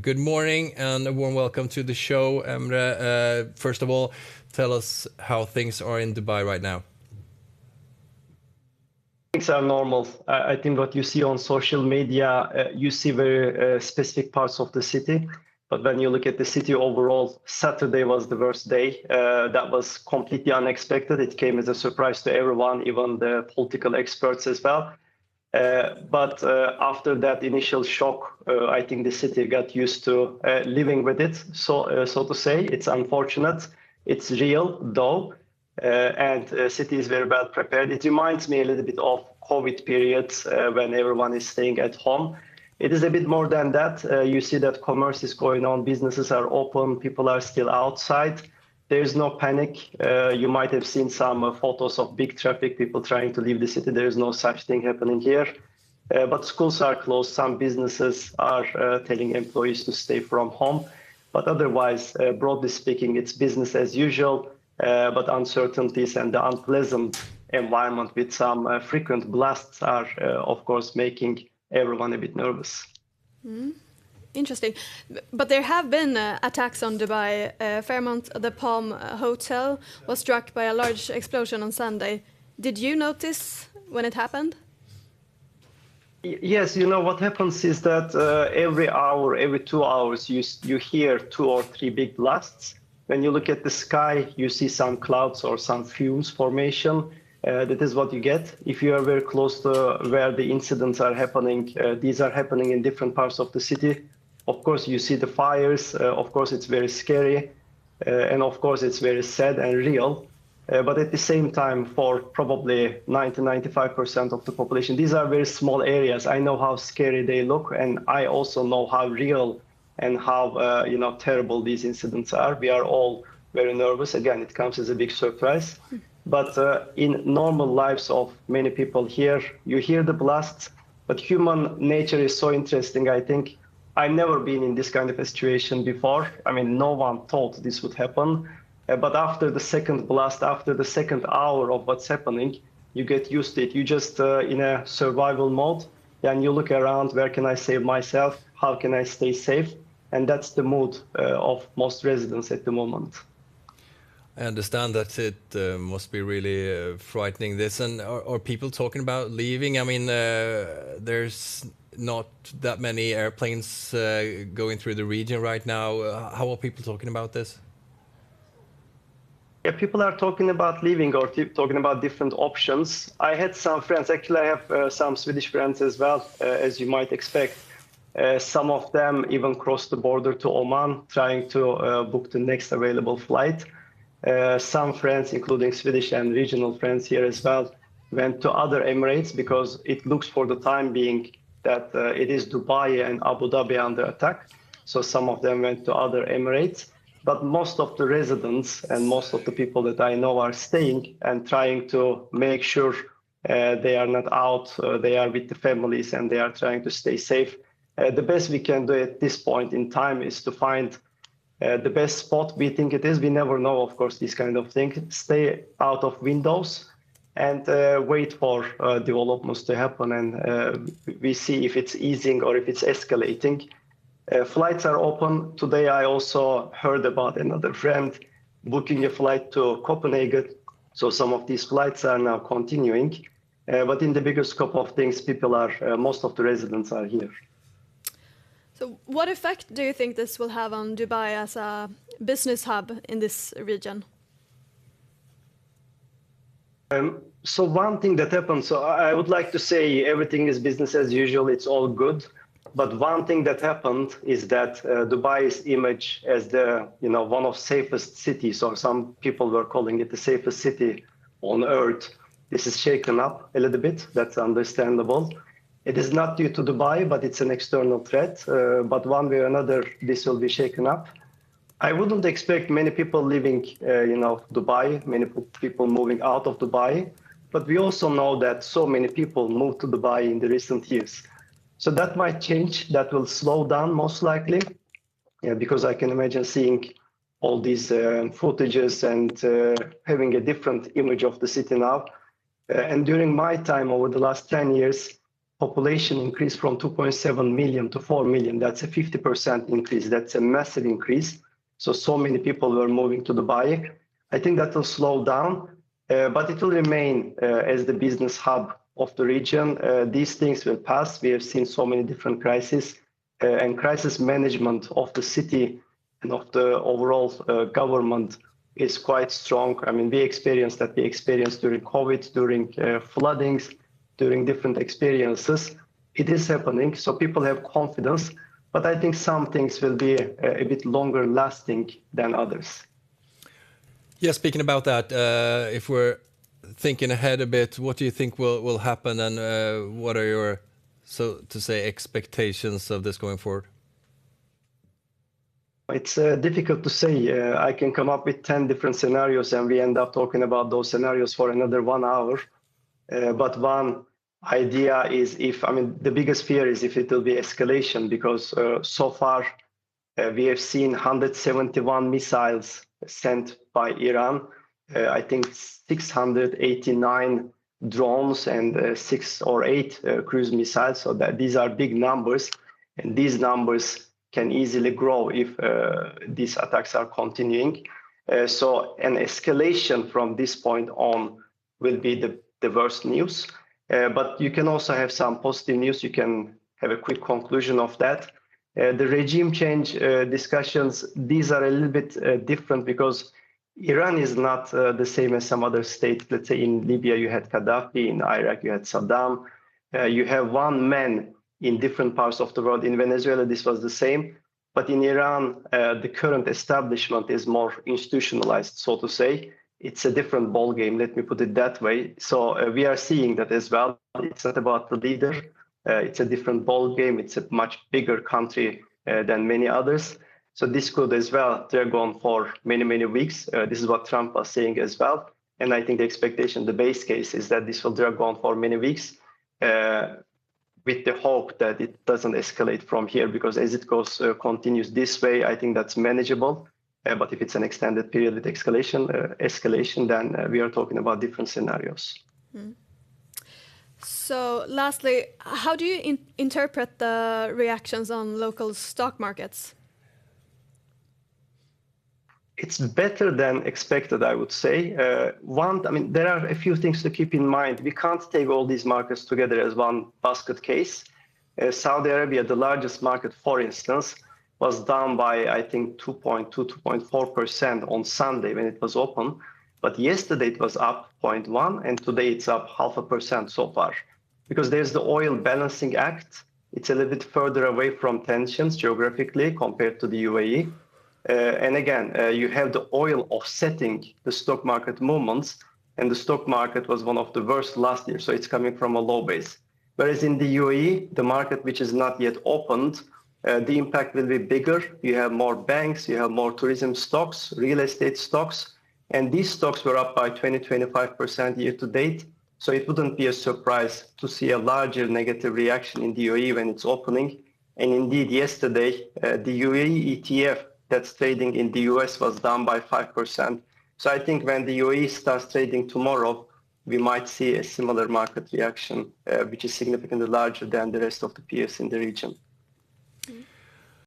Good morning and a warm welcome to the show, Emre. First of all, tell us how things are in Dubai right now. Things are normal. I think what you see on social media, you see very specific parts of the city. But when you look at the city overall, Saturday was the worst day. That was completely unexpected. It came as a surprise to everyone, even the political experts as well. But after that initial shock, I think the city got used to living with it. So to say, it's unfortunate. It's real, though. And city is very well prepared. It reminds me a little bit of COVID periods when everyone is staying at home. It is a bit more than that. You see that commerce is going on, businesses are open, people are still outside. There is no panic. You might have seen some photos of big traffic, people trying to leave the city. There is no such thing happening here. But schools are closed. Some businesses are telling employees to stay from home. But otherwise, broadly speaking, it's business as usual. But uncertainties and the unpleasant environment with some frequent blasts are, of course, making everyone a bit nervous. Interesting. But there have been attacks on Dubai. Fairmont, the Palm Hotel, was struck by a large explosion on Sunday. Did you notice when it happened? Yes, you know, what happens is that every hour, every 2 hours, you hear 2 or 3 big blasts. When you look at the sky, you see some clouds or some fumes formation. That is what you get. If you are very close to where the incidents are happening, these are happening in different parts of the city. Of course, you see the fires. Of course, it's very scary. And of course, it's very sad and real. But at the same time, for probably 90-95% of the population, these are very small areas. I know how scary they look, and I also know how real and how terrible these incidents are. We are all very nervous. Again, it comes as a big surprise. But in normal lives of many people here, you hear the blasts, but human nature is so interesting. I think I've never been in this kind of a situation before. I mean, no one thought this would happen. But after the second blast, after the second hour of what's happening, you get used to it. You just in a survival mode, and you look around, where can I save myself? How can I stay safe? And that's the mood of most residents at the moment. I understand that it must be really frightening. This, and are people talking about leaving? I mean, there's not that many airplanes going through the region right now. How are people talking about this? Yeah, people are talking about leaving or talking about different options. I had some friends, actually I have some Swedish friends as well, as you might expect. Some of them even crossed the border to Oman, trying to book the next available flight. Some friends, including Swedish and regional friends here as well, went to other Emirates because it looks for the time being that it is Dubai and Abu Dhabi under attack. So some of them went to other Emirates. But most of the residents and most of the people that I know are staying and trying to make sure they are not out, they are with the families and they are trying to stay safe. The best we can do at this point in time is to find the best spot we think it is. We never know, of course, this kind of thing. Stay out of windows and wait for developments to happen. And we see if it's easing or if it's escalating. Flights are open. Today, I also heard about another friend booking a flight to Copenhagen. So some of these flights are now continuing. But in the bigger scope of things, most of the residents are here. So what effect do you think this will have on Dubai as a business hub in this region? So one thing that happened, so I would like to say everything is business as usual. It's all good. But one thing that happened is that Dubai's image as the one of safest cities, or some people were calling it the safest city on earth, this is shaken up a little bit. That's understandable. It is not due to Dubai, but it's an external threat. But one way or another, this will be shaken up. I wouldn't expect many people leaving, Dubai, many people moving out of Dubai. But we also know that so many people moved to Dubai in the recent years. So that might change. That will slow down most likely, because I can imagine seeing all these footages and having a different image of the city now. And during my time over the last 10 years, population increased from 2.7 million to 4 million. That's a 50% increase. That's a massive increase. So many people were moving to Dubai. I think that will slow down, but it will remain as the business hub of the region. These things will pass. We have seen so many different crises, and crisis management of the city and of the overall government is quite strong. I mean, we experienced during COVID, during floodings, during different experiences. It is happening, so people have confidence, but I think some things will be a bit longer lasting than others. Yeah, speaking about that, if we're thinking ahead a bit, what do you think will happen, and what are your, so to say, expectations of this going forward? It's difficult to say. I can come up with 10 different scenarios, and we end up talking about those scenarios for another 1 hour. But one idea is the biggest fear is if it will be escalation, because so far we have seen 171 missiles sent by Iran. I think 689 drones and 6 or 8 cruise missiles. So that these are big numbers, and these numbers can easily grow if these attacks are continuing. So an escalation from this point on will be the worst news. But you can also have some positive news. You can have a quick conclusion of that. The regime change discussions, these are a little bit different, because Iran is not the same as some other states. Let's say in Libya you had Gaddafi, in Iraq you had Saddam. You have one man in different parts of the world. In Venezuela this was the same. But in Iran, the current establishment is more institutionalized, so to say. It's a different ball game, let me put it that way. So we are seeing that as well. It's not about the leader. It's a different ball game. It's a much bigger country than many others. So this could as well drag on for many, many weeks. This is what Trump was saying as well. And I think the expectation, the base case, is that this will drag on for many weeks, with the hope that it doesn't escalate from here, because as it continues this way, I think that's manageable. But if it's an extended period with escalation, then we are talking about different scenarios. So lastly, how do you interpret the reactions on local stock markets? It's better than expected, I would say. There are a few things to keep in mind. We can't take all these markets together as one basket case. Saudi Arabia, the largest market, for instance, was down by, I think, 2.2, 2.4% on Sunday when it was open. But yesterday it was up 0.1, and today it's up 0.5% so far. Because there's the oil balancing act. It's a little bit further away from tensions geographically compared to the UAE. And again, you have the oil offsetting the stock market movements, and the stock market was one of the worst last year, so it's coming from a low base. Whereas in the UAE, the market which is not yet opened, the impact will be bigger. You have more banks, you have more tourism stocks, real estate stocks, and these stocks were up by 20-25% year to date. So it wouldn't be a surprise to see a larger negative reaction in the UAE when it's opening. And indeed, yesterday, the UAE ETF that's trading in the US was down by 5%. So I think when the UAE starts trading tomorrow, we might see a similar market reaction, which is significantly larger than the rest of the peers in the region.